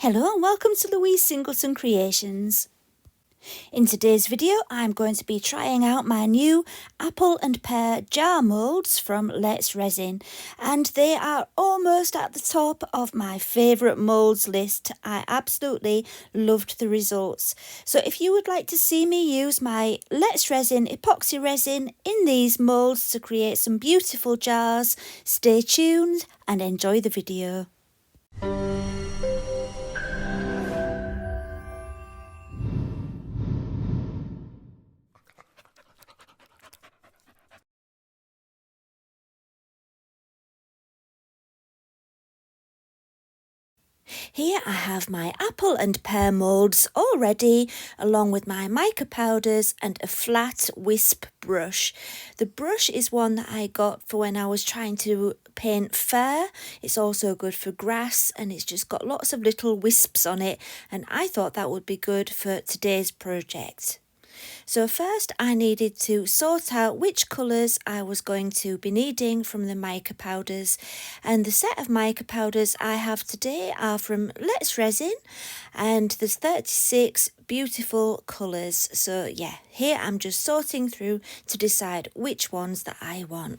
Hello and welcome to Louise Singleton Creations. In today's video I'm going to be trying out my new Apple and Pear jar moulds from Let's Resin, and they are almost at the top of my favourite moulds list. I absolutely loved the results. So if you would like to see me use my Let's Resin epoxy resin in these moulds to create some beautiful jars, stay tuned and enjoy the video. Here I have my apple and pear moulds all ready, along with my mica powders and a flat wisp brush. The brush is one that I got for when I was trying to paint fur. It's also good for grass and it's just got lots of little wisps on it, and I thought that would be good for today's project. So first I needed to sort out which colours I was going to be needing from the mica powders, and the set of mica powders I have today are from Let's Resin, and there's 36 beautiful colours. So yeah, here I'm just sorting through to decide which ones that I want.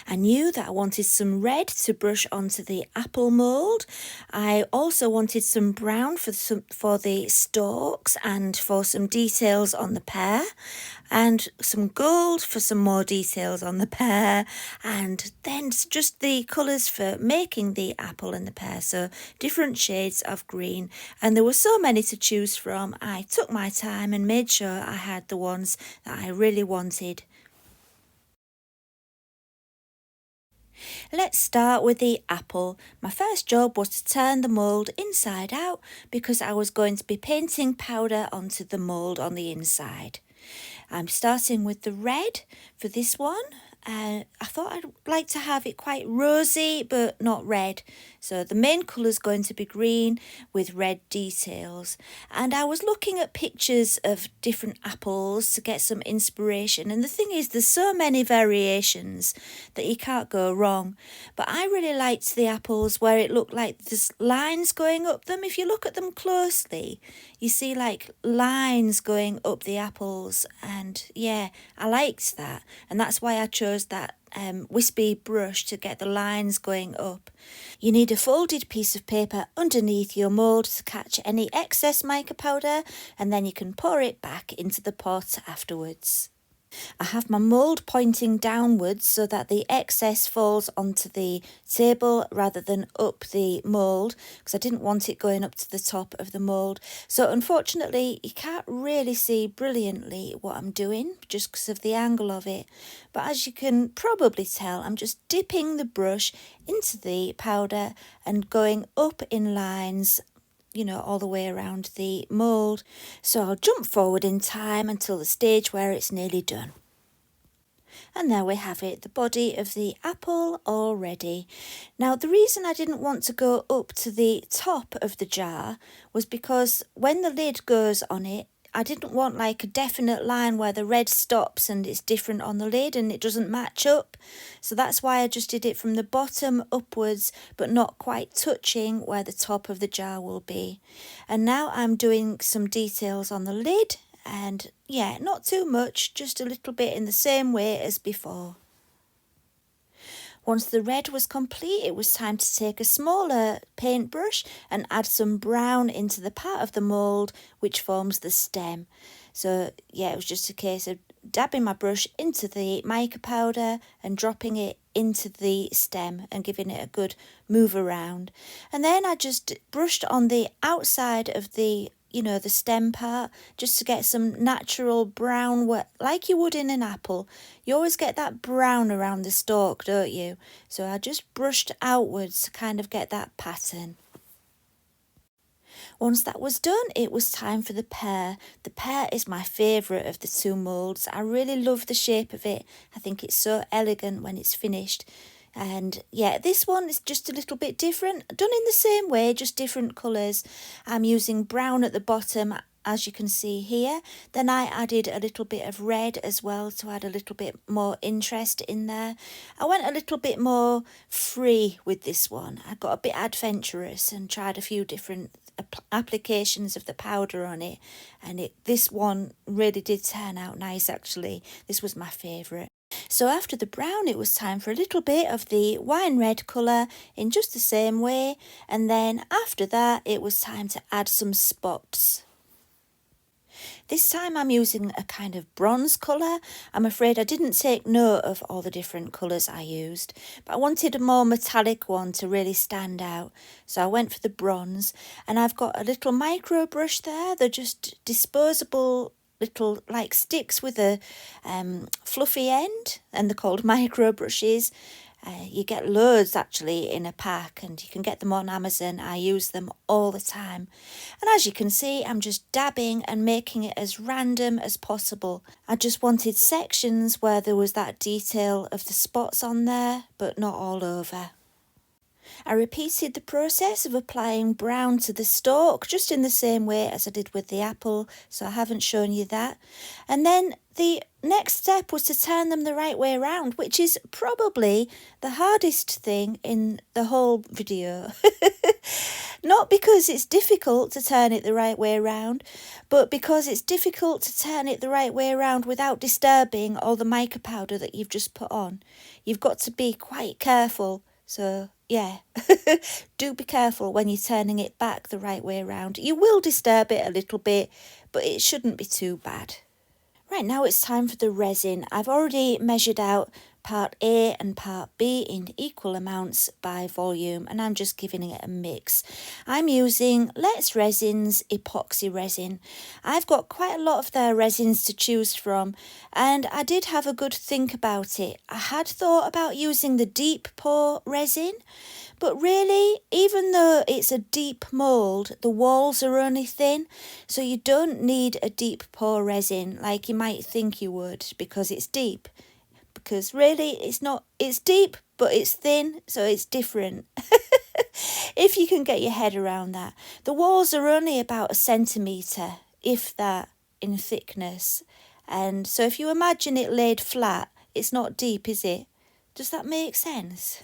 I knew that I wanted some red to brush onto the apple mould. I also wanted some brown for the stalks and for some details on the pear, and some gold for some more details on the pear, and then just the colours for making the apple and the pear, so different shades of green. And there were so many to choose from. I took my time and made sure I had the ones that I really wanted. Let's start with the apple. My first job was to turn the mould inside out because I was going to be painting powder onto the mould on the inside. I'm starting with the red for this one. I thought I'd like to have it quite rosy but not red. So the main colour is going to be green with red details. And I was looking at pictures of different apples to get some inspiration. And the thing is, there's so many variations that you can't go wrong. But I really liked the apples where it looked like there's lines going up them. If you look at them closely, you see like lines going up the apples. And yeah, I liked that. And that's why I chose that wispy brush to get the lines going up. You need a folded piece of paper underneath your mould to catch any excess mica powder, and then you can pour it back into the pot afterwards. I have my mould pointing downwards so that the excess falls onto the table rather than up the mould, because I didn't want it going up to the top of the mould. So unfortunately you can't really see brilliantly what I'm doing just because of the angle of it. But as you can probably tell, I'm just dipping the brush into the powder and going up in lines, you know, all the way around the mould. So I'll jump forward in time until the stage where it's nearly done. And there we have it, the body of the apple all ready. Now the reason I didn't want to go up to the top of the jar was because when the lid goes on it, I didn't want like a definite line where the red stops and it's different on the lid and it doesn't match up. So that's why I just did it from the bottom upwards, but not quite touching where the top of the jar will be. And now I'm doing some details on the lid, and yeah, not too much, just a little bit in the same way as before. Once the red was complete, it was time to take a smaller paintbrush and add some brown into the part of the mould which forms the stem. So yeah, it was just a case of dabbing my brush into the mica powder and dropping it into the stem and giving it a good move around. And then I just brushed on the outside of the the stem part, just to get some natural brown, like you would in an apple. You always get that brown around the stalk, don't you? So I just brushed outwards to kind of get that pattern. Once that was done, it was time for the pear. The pear is my favourite of the two moulds. I really love the shape of it. I think it's so elegant when it's finished. And yeah, this one is just a little bit different, done in the same way, just different colours. I'm using brown at the bottom as you can see here. Then I added a little bit of red as well to add a little bit more interest in there. I went a little bit more free with this one. I got a bit adventurous and tried a few different applications of the powder on it, and this one really did turn out nice actually. This was my favourite. So after the brown, it was time for a little bit of the wine red colour in just the same way, and then after that it was time to add some spots. This time I'm using a kind of bronze colour. I'm afraid I didn't take note of all the different colours I used, but I wanted a more metallic one to really stand out. So I went for the bronze, and I've got a little micro brush there. They're just disposable little like sticks with a fluffy end, and they're called micro brushes. You get loads actually in a pack, and you can get them on Amazon. I use them all the time. And as you can see, I'm just dabbing and making it as random as possible. I just wanted sections where there was that detail of the spots on there, but not all over. I repeated the process of applying brown to the stalk just in the same way as I did with the apple, so I haven't shown you that. And then the next step was to turn them the right way around, which is probably the hardest thing in the whole video. Not because it's difficult to turn it the right way around, but because it's difficult to turn it the right way around without disturbing all the mica powder that you've just put on. You've got to be quite careful. So yeah, do be careful when you're turning it back the right way around. You will disturb it a little bit, but it shouldn't be too bad. Right, now it's time for the resin. I've already measured out part A and part B in equal amounts by volume, and I'm just giving it a mix. I'm using Let's Resin's epoxy resin. I've got quite a lot of their resins to choose from, and I did have a good think about it. I had thought about using the deep pour resin, but really, even though it's a deep mould, the walls are only thin, so you don't need a deep pour resin like you might think you would because it's deep. Because really, it's deep, but it's thin, so it's different. If you can get your head around that. The walls are only about 1 centimetre, if that, in thickness. And so if you imagine it laid flat, it's not deep, is it? Does that make sense?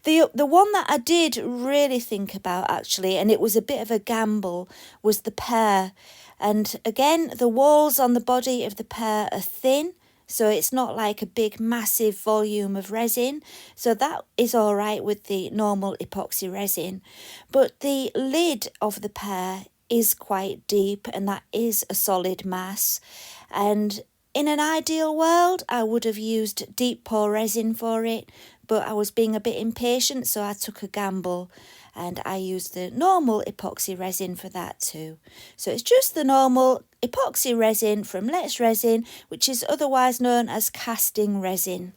The one that I did really think about actually, and it was a bit of a gamble, was the pear. And again, the walls on the body of the pear are thin, so it's not like a big massive volume of resin. So that is all right with the normal epoxy resin. But the lid of the pear is quite deep, and that is a solid mass. And in an ideal world, I would have used deep pour resin for it, but I was being a bit impatient, so I took a gamble and I used the normal epoxy resin for that too. So it's just the normal epoxy resin from Let's Resin, which is otherwise known as casting resin.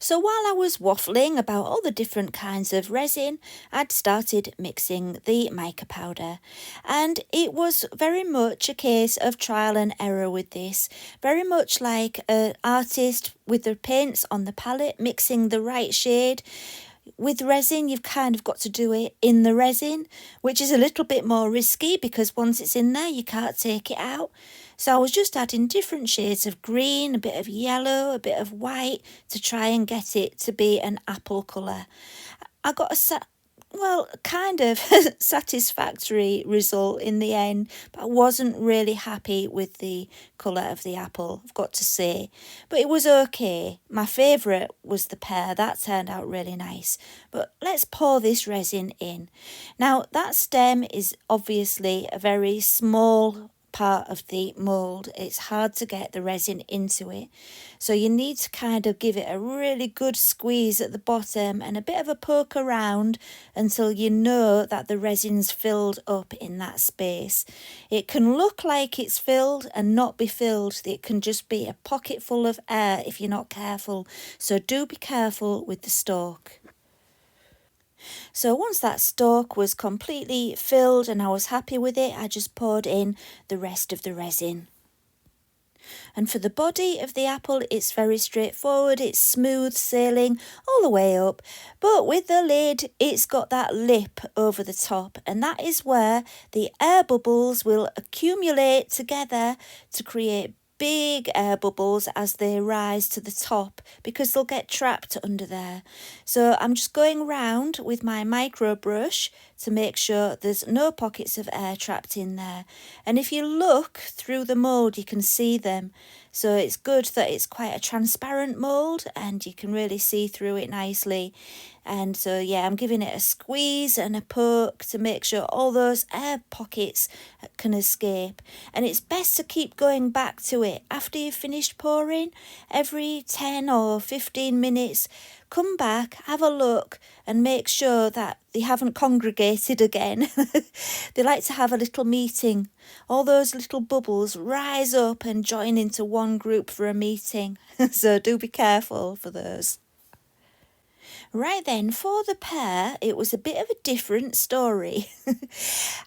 So while I was waffling about all the different kinds of resin, I'd started mixing the mica powder. And it was very much a case of trial and error with this. Very much like an artist with their paints on the palette, mixing the right shade. With resin, you've kind of got to do it in the resin, which is a little bit more risky because once it's in there, you can't take it out. So I was just adding different shades of green, a bit of yellow, a bit of white to try and get it to be an apple colour. I got kind of satisfactory result in the end, but I wasn't really happy with the colour of the apple, I've got to say. But it was okay. My favourite was the pear. That turned out really nice. But let's pour this resin in. Now, that stem is obviously a very small part of the mould. It's hard to get the resin into it, so you need to kind of give it a really good squeeze at the bottom and a bit of a poke around until you know that the resin's filled up in that space. It can look like it's filled and not be filled. It can just be a pocket full of air if you're not careful, so do be careful with the stalk. So once that stalk was completely filled and I was happy with it, I just poured in the rest of the resin. And for the body of the apple, it's very straightforward. It's smooth sailing all the way up. But with the lid, it's got that lip over the top. And that is where the air bubbles will accumulate together to create big air bubbles as they rise to the top, because they'll get trapped under there. So I'm just going round with my micro brush to make sure there's no pockets of air trapped in there. And if you look through the mould, you can see them. So it's good that it's quite a transparent mould and you can really see through it nicely. And so, yeah, I'm giving it a squeeze and a poke to make sure all those air pockets can escape. And it's best to keep going back to it after you've finished pouring. Every 10 or 15 minutes, come back, have a look and make sure that they haven't congregated again. They like to have a little meeting. All those little bubbles rise up and join into one group for a meeting. So do be careful for those. Right then, for the pear, it was a bit of a different story.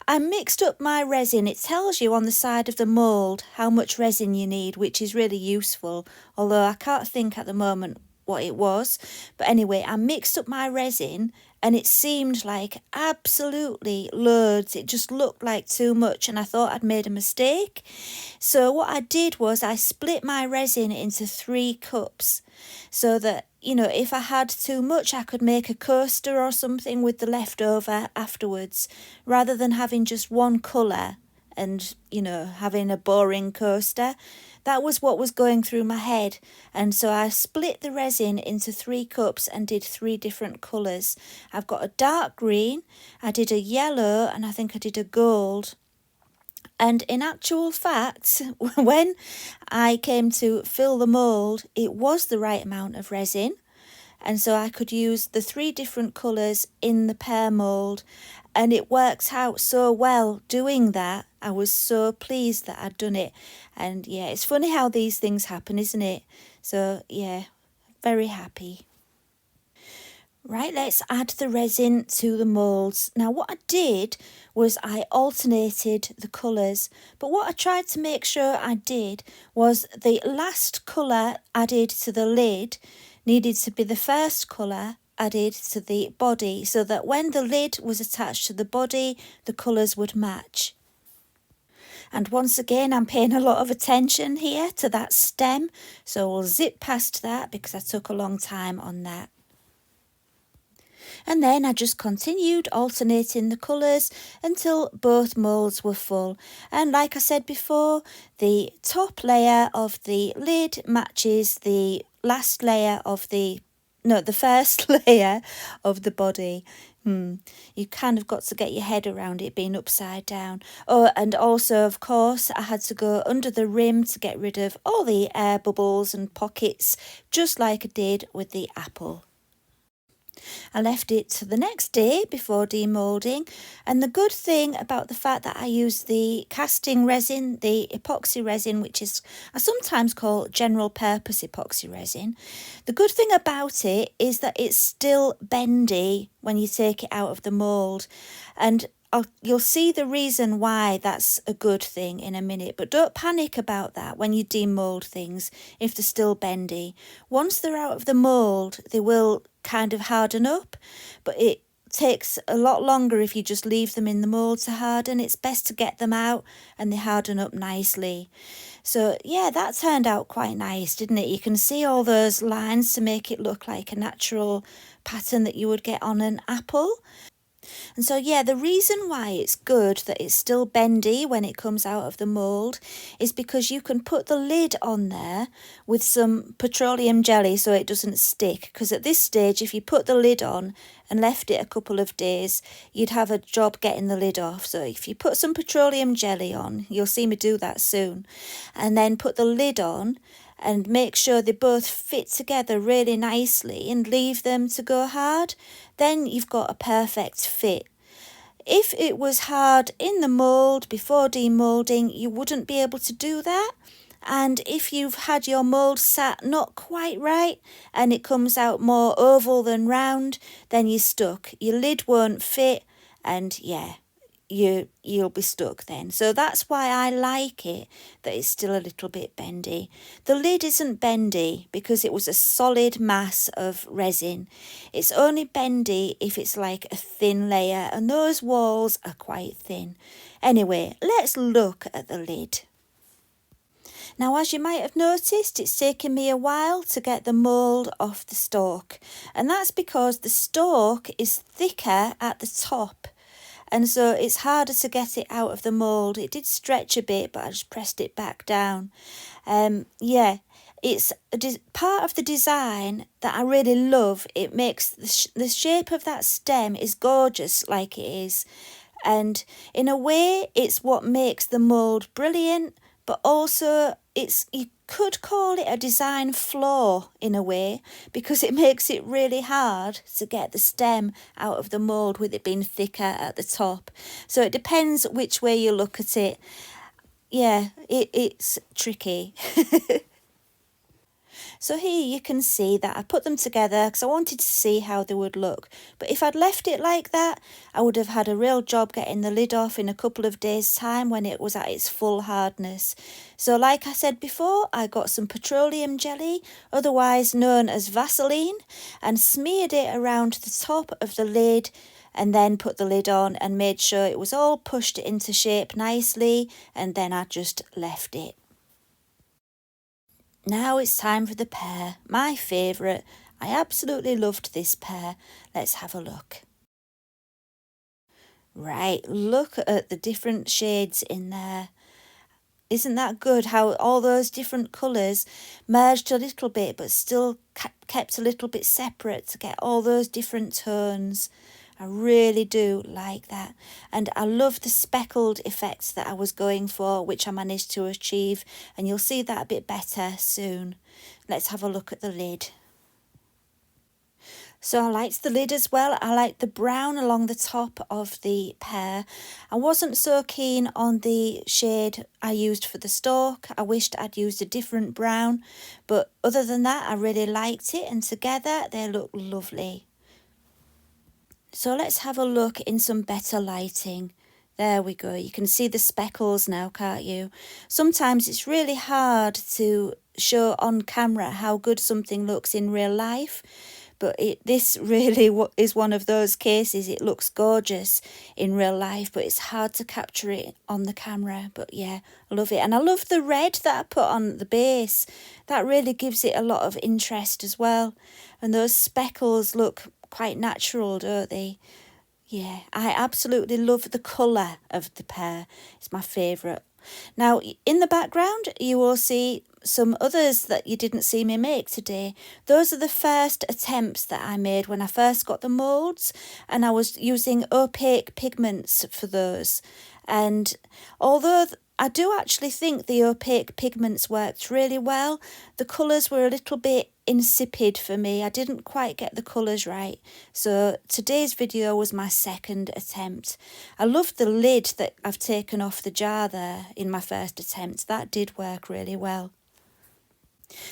I mixed up my resin. It tells you on the side of the mould how much resin you need, which is really useful, although I can't think at the moment what it was. But anyway, I mixed up my resin and it seemed like absolutely loads. It just looked like too much and I thought I'd made a mistake. So what I did was I split my resin into 3 cups so that, you know, if I had too much, I could make a coaster or something with the leftover afterwards, rather than having just one colour and, you know, having a boring coaster. That was what was going through my head. And so I split the resin into 3 cups and did 3 different colours. I've got a dark green, I did a yellow, and I think I did a gold. And in actual fact, when I came to fill the mould, it was the right amount of resin. And so I could use the 3 different colours in the pear mould. And it works out so well doing that. I was so pleased that I'd done it. And yeah, it's funny how these things happen, isn't it? So yeah, very happy. Right, let's add the resin to the moulds. Now what I did was I alternated the colours, but what I tried to make sure I did was the last colour added to the lid needed to be the first colour added to the body, so that when the lid was attached to the body, the colours would match. And once again, I'm paying a lot of attention here to that stem, so we'll zip past that because I took a long time on that. And then I just continued alternating the colours until both moulds were full. And like I said before, the top layer of the lid matches the last layer of the first layer of the body. You kind of got to get your head around it being upside down. Oh, and also, of course, I had to go under the rim to get rid of all the air bubbles and pockets, just like I did with the apple. I left it to the next day before demoulding, and the good thing about the fact that I use the casting resin, the epoxy resin, which is I sometimes call general purpose epoxy resin, the good thing about it is that it's still bendy when you take it out of the mould, and you'll see the reason why that's a good thing in a minute, but don't panic about that when you demould things if they're still bendy. Once they're out of the mould, they will kind of harden up, but it takes a lot longer if you just leave them in the mould to harden. It's best to get them out and they harden up nicely. So yeah, that turned out quite nice, didn't it? You can see all those lines to make it look like a natural pattern that you would get on an apple. And so yeah, the reason why it's good that it's still bendy when it comes out of the mould is because you can put the lid on there with some petroleum jelly so it doesn't stick. Because at this stage, if you put the lid on and left it a couple of days, you'd have a job getting the lid off. So if you put some petroleum jelly on, you'll see me do that soon, and then put the lid on and make sure they both fit together really nicely and leave them to go hard, then you've got a perfect fit. If it was hard in the mould before demoulding, you wouldn't be able to do that. And if you've had your mould sat not quite right and it comes out more oval than round, then you're stuck. Your lid won't fit, and yeah, you'll be stuck then. So that's why I like it, that it's still a little bit bendy. The lid isn't bendy because it was a solid mass of resin. It's only bendy if it's like a thin layer, and those walls are quite thin. Anyway, let's look at the lid. Now, as you might have noticed, it's taken me a while to get the mould off the stalk, and that's because the stalk is thicker at the top, and so it's harder to get it out of the mould. It did stretch a bit, but I just pressed it back down. Yeah, it's part of the design that I really love. It makes the shape of that stem is gorgeous like it is, and in a way it's what makes the mould brilliant, but also you could call it a design flaw in a way, because it makes it really hard to get the stem out of the mould with it being thicker at the top. So it depends which way you look at it. Yeah, it's tricky. So here you can see that I put them together because I wanted to see how they would look. But if I'd left it like that, I would have had a real job getting the lid off in a couple of days' time when it was at its full hardness. So like I said before, I got some petroleum jelly, otherwise known as Vaseline, and smeared it around the top of the lid, and then put the lid on and made sure it was all pushed into shape nicely, and then I just left it. Now it's time for the pear, my favourite. I absolutely loved this pear. Let's have a look. Right, look at the different shades in there. Isn't that good how all those different colours merged a little bit but still kept a little bit separate to get all those different tones? I really do like that. And I love the speckled effects that I was going for, which I managed to achieve. And you'll see that a bit better soon. Let's have a look at the lid. So I liked the lid as well. I liked the brown along the top of the pear. I wasn't so keen on the shade I used for the stalk. I wished I'd used a different brown. But other than that, I really liked it. And together, they look lovely. So let's have a look in some better lighting. There we go. You can see the speckles now, can't you? Sometimes it's really hard to show on camera how good something looks in real life. But this really is one of those cases. It looks gorgeous in real life, but it's hard to capture it on the camera. But yeah, I love it. And I love the red that I put on the base. That really gives it a lot of interest as well. And those speckles look quite natural, don't they? Yeah, I absolutely love the colour of the pear. It's my favourite. Now, in the background, you will see some others that you didn't see me make today. Those are the first attempts that I made when I first got the moulds, and I was using opaque pigments for those. And although I do actually think the opaque pigments worked really well, the colours were a little bit insipid for me. I didn't quite get the colours right. So today's video was my second attempt. I love the lid that I've taken off the jar there in my first attempt. That did work really well.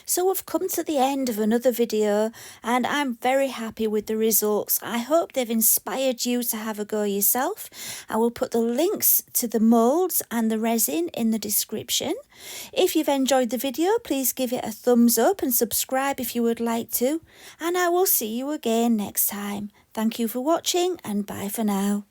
So we've come to the end of another video, and I'm very happy with the results. I hope they've inspired you to have a go yourself. I will put the links to the moulds and the resin in the description. If you've enjoyed the video, please give it a thumbs up and subscribe if you would like to. And I will see you again next time. Thank you for watching, and bye for now.